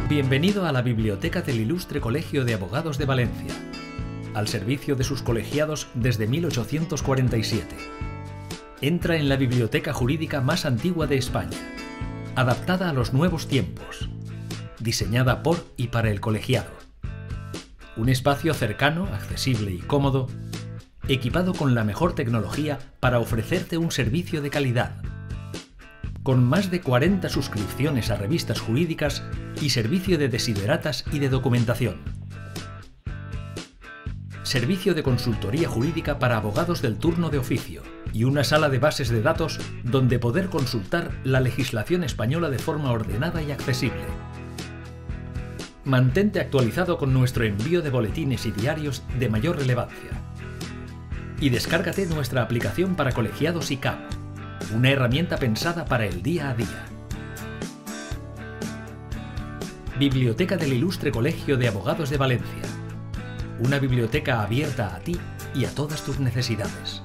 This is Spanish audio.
Bienvenido a la Biblioteca del Ilustre Colegio de Abogados de Valencia, al servicio de sus colegiados desde 1847. Entra en la biblioteca jurídica más antigua de España, adaptada a los nuevos tiempos, diseñada por y para el colegiado. Un espacio cercano, accesible y cómodo, equipado con la mejor tecnología para ofrecerte un servicio de calidad. Con más de 40 suscripciones a revistas jurídicas y servicio de desideratas y de documentación. Servicio de consultoría jurídica para abogados del turno de oficio y una sala de bases de datos donde poder consultar la legislación española de forma ordenada y accesible. Mantente actualizado con nuestro envío de boletines y diarios de mayor relevancia. Y descárgate nuestra aplicación para colegiados y CAP, una herramienta pensada para el día a día. Biblioteca del Ilustre Colegio de Abogados de Valencia. Una biblioteca abierta a ti y a todas tus necesidades.